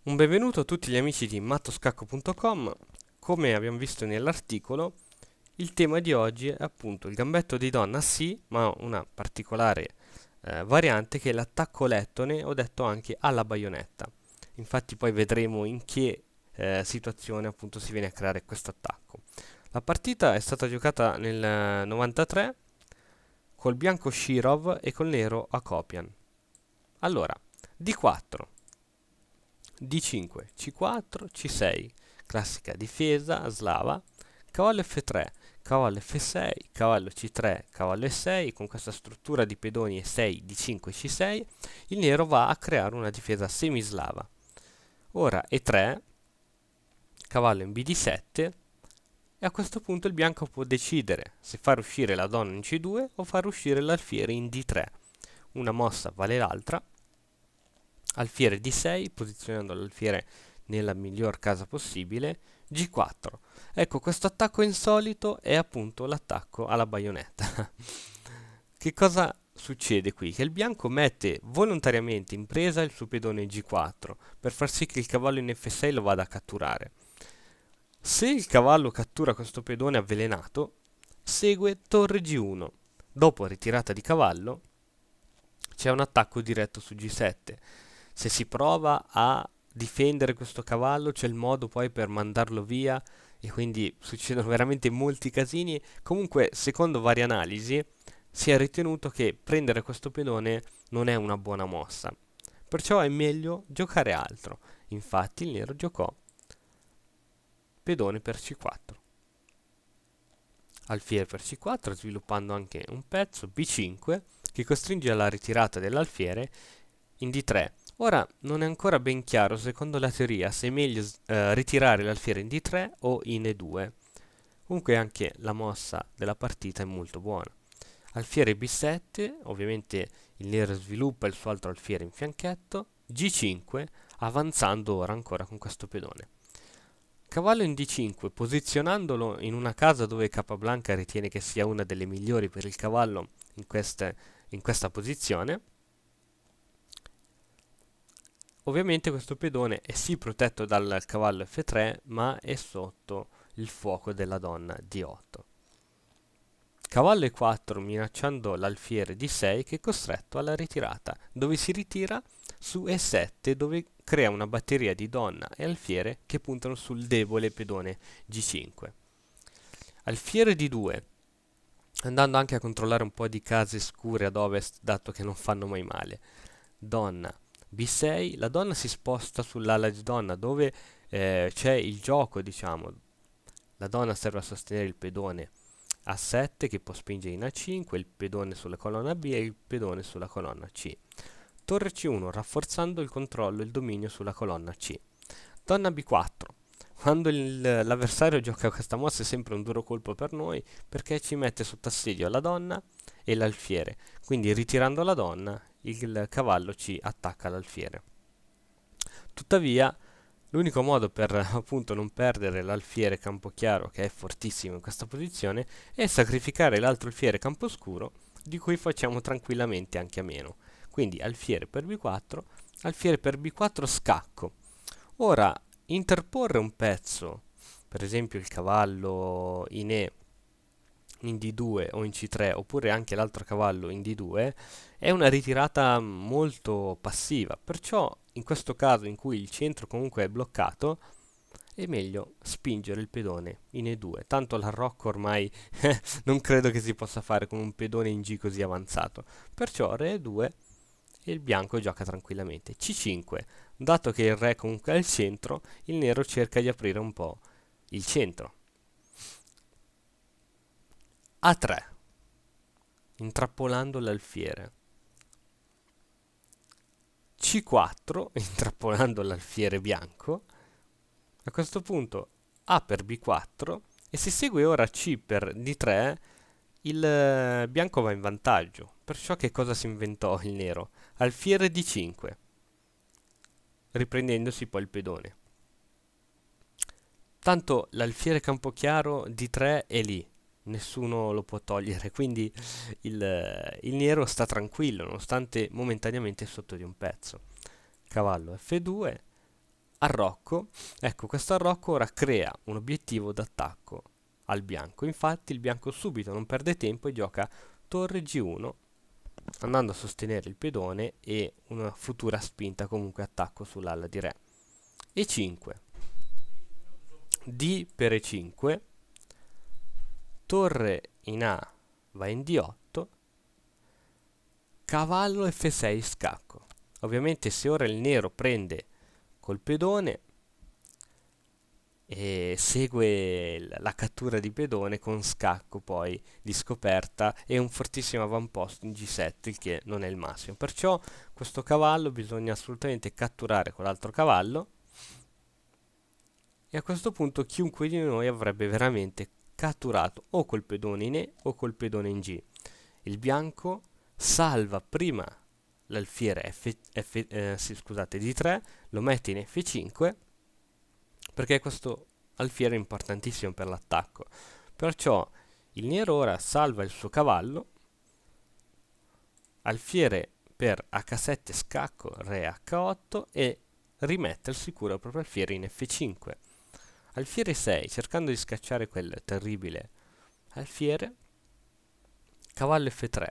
Un benvenuto a tutti gli amici di mattoscacco.com. Come abbiamo visto nell'articolo, il tema di oggi è appunto il gambetto di donna sì, ma una particolare variante che è l'attacco lettone o detto anche alla baionetta. Infatti poi vedremo in che situazione appunto si viene a creare questo attacco. La partita è stata giocata nel 93 col bianco Shirov e col nero Akopian. Allora, D4, D5, C4, C6, classica difesa slava, cavallo F3, cavallo F6, cavallo C3, cavallo E6, con questa struttura di pedoni E6, D5, C6, il nero va a creare una difesa semislava. Ora E3, cavallo in BD7, e a questo punto il bianco può decidere se far uscire la donna in C2 o far uscire l'alfiere in D3. Una mossa vale l'altra. Alfiere D6, posizionando l'alfiere nella miglior casa possibile. G4. Ecco, questo attacco insolito è appunto l'attacco alla baionetta. Che cosa succede qui? Che il bianco mette volontariamente in presa il suo pedone G4 per far sì che il cavallo in F6 lo vada a catturare. Se il cavallo cattura questo pedone avvelenato, segue torre G1. Dopo ritirata di cavallo, c'è un attacco diretto su G7. Se si prova a difendere questo cavallo, c'è il modo poi per mandarlo via e quindi succedono veramente molti casini. Comunque, secondo varie analisi, si è ritenuto che prendere questo pedone non è una buona mossa. Perciò è meglio giocare altro. Infatti il nero giocò pedone per C4. Alfiere per C4, sviluppando anche un pezzo B5 che costringe alla ritirata dell'alfiere in D3. Ora non è ancora ben chiaro, secondo la teoria, se è meglio ritirare l'alfiere in D3 o in E2. Comunque anche la mossa della partita è molto buona. Alfiere B7, ovviamente il nero sviluppa il suo altro alfiere in fianchetto, G5, avanzando ora ancora con questo pedone. Cavallo in D5, posizionandolo in una casa dove Capablanca ritiene che sia una delle migliori per il cavallo in questa posizione. Ovviamente questo pedone è sì protetto dal cavallo F3, ma è sotto il fuoco della donna D8. Cavallo E4 minacciando l'alfiere D6 che è costretto alla ritirata, dove si ritira su E7 dove crea una batteria di donna e alfiere che puntano sul debole pedone G5. Alfiere D2, andando anche a controllare un po' di case scure ad ovest, dato che non fanno mai male. Donna B6, la donna si sposta sull'ala di donna dove c'è il gioco, diciamo. La donna serve a sostenere il pedone A7 che può spingere in A5, il pedone sulla colonna B e il pedone sulla colonna C. Torre C1, rafforzando il controllo e il dominio sulla colonna C. Donna B4. Quando l'avversario gioca questa mossa è sempre un duro colpo per noi perché ci mette sotto assedio la donna e l'alfiere. Quindi ritirando la donna, il cavallo ci attacca l'alfiere. Tuttavia, l'unico modo per appunto non perdere l'alfiere Campochiaro, che è fortissimo in questa posizione, è sacrificare l'altro alfiere Camposcuro, di cui facciamo tranquillamente anche a meno. Quindi alfiere per B4, alfiere per B4 scacco. Ora, interporre un pezzo, per esempio il cavallo in E in D2 o in C3 oppure anche l'altro cavallo in D2 è una ritirata molto passiva, perciò in questo caso in cui il centro comunque è bloccato è meglio spingere il pedone in E2, tanto l'arrocco ormai non credo che si possa fare con un pedone in G così avanzato, perciò Re E2 e il bianco gioca tranquillamente. C5, dato che il Re comunque è al centro, il nero cerca di aprire un po' il centro. A3, intrappolando l'alfiere. C4, intrappolando l'alfiere bianco. A questo punto A per B4 e se segue ora C per D3, il bianco va in vantaggio. Perciò che cosa si inventò il nero? Alfiere D5, riprendendosi poi il pedone. Tanto l'alfiere Campochiaro D3 è lì, nessuno lo può togliere, quindi il nero sta tranquillo, nonostante momentaneamente è sotto di un pezzo. Cavallo F2, arrocco. Ecco, questo arrocco ora crea un obiettivo d'attacco al bianco. Infatti il bianco subito non perde tempo e gioca torre G1, andando a sostenere il pedone e una futura spinta, comunque attacco sull'ala di re. E5, D per E5, torre in A va in D8, cavallo F6 scacco. Ovviamente se ora il nero prende col pedone e segue la cattura di pedone con scacco poi di scoperta e un fortissimo avamposto in G7, il che non è il massimo. Perciò questo cavallo bisogna assolutamente catturare con l'altro cavallo, e a questo punto chiunque di noi avrebbe veramente catturato o col pedone in E o col pedone in G. Il bianco salva prima l'alfiere D3, lo mette in F5 perché questo alfiere è importantissimo per l'attacco. Perciò il nero ora salva il suo cavallo, alfiere per H7 scacco, re H8 e rimette al sicuro il proprio alfiere in F5. Alfiere 6, cercando di scacciare quel terribile alfiere, cavallo F3,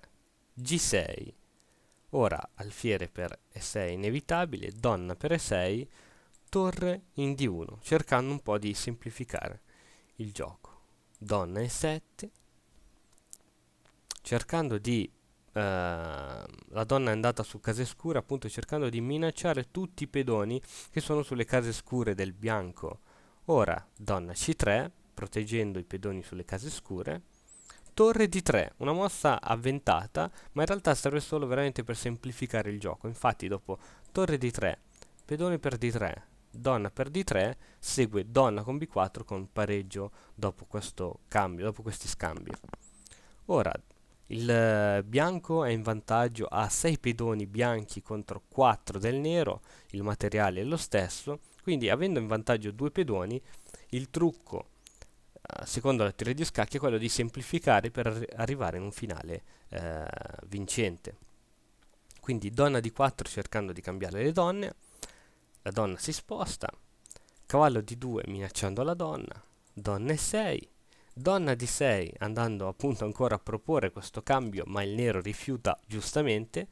G6, ora alfiere per E6 inevitabile, donna per E6, torre in D1, cercando un po' di semplificare il gioco. Donna E7, cercando di... la donna è andata su case scure, appunto cercando di minacciare tutti i pedoni che sono sulle case scure del bianco. Ora donna C3, proteggendo i pedoni sulle case scure. Torre D3, una mossa avventata, ma in realtà serve solo veramente per semplificare il gioco. Infatti dopo torre D3, pedone per D3, donna per D3, segue donna con B4 con pareggio dopo questo cambio, dopo questi scambi. Ora il bianco è in vantaggio, ha 6 pedoni bianchi contro 4 del nero, il materiale è lo stesso, quindi avendo in vantaggio 2 pedoni, il trucco secondo la teoria di scacchi è quello di semplificare per arrivare in un finale vincente. Quindi donna D4 cercando di cambiare le donne, la donna si sposta, cavallo D2 minacciando la donna E6, donna D6 andando appunto ancora a proporre questo cambio, ma il nero rifiuta giustamente,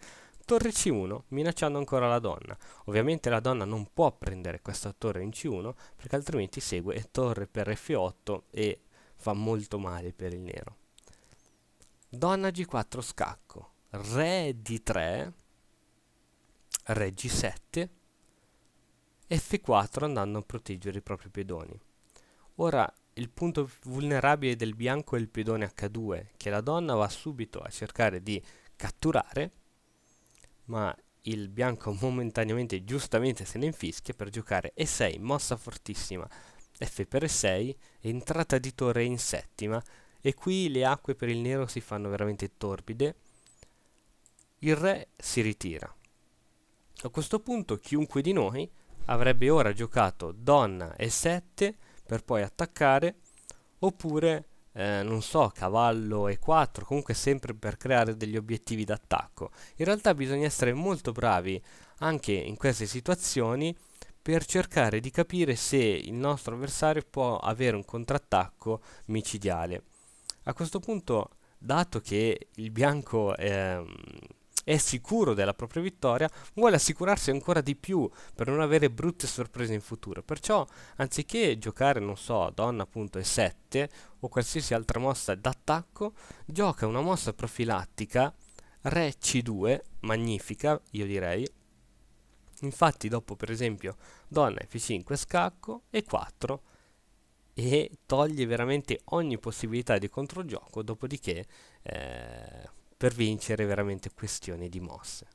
torre C1 minacciando ancora la donna. Ovviamente la donna non può prendere questa torre in C1 perché altrimenti segue torre per F8 e fa molto male per il nero. Donna G4 scacco, re D3, re G7, F4 andando a proteggere i propri pedoni. Ora il punto vulnerabile del bianco è il pedone H2 che la donna va subito a cercare di catturare, ma il bianco momentaneamente giustamente se ne infischia per giocare E6, mossa fortissima, F per E6, entrata di torre in settima, e qui le acque per il nero si fanno veramente torbide. Il re si ritira. A questo punto chiunque di noi avrebbe ora giocato donna E7 per poi attaccare, oppure non so, cavallo E4, comunque sempre per creare degli obiettivi d'attacco. In realtà bisogna essere molto bravi anche in queste situazioni per cercare di capire se il nostro avversario può avere un contrattacco micidiale. A questo punto, dato che il bianco è sicuro della propria vittoria, vuole assicurarsi ancora di più per non avere brutte sorprese in futuro. Perciò, anziché giocare, non so, donna appunto E7 o qualsiasi altra mossa d'attacco, gioca una mossa profilattica, re C2, magnifica, io direi. Infatti dopo per esempio donna F5 scacco e 4 e toglie veramente ogni possibilità di controgioco, dopodiché per vincere veramente questioni di mosse.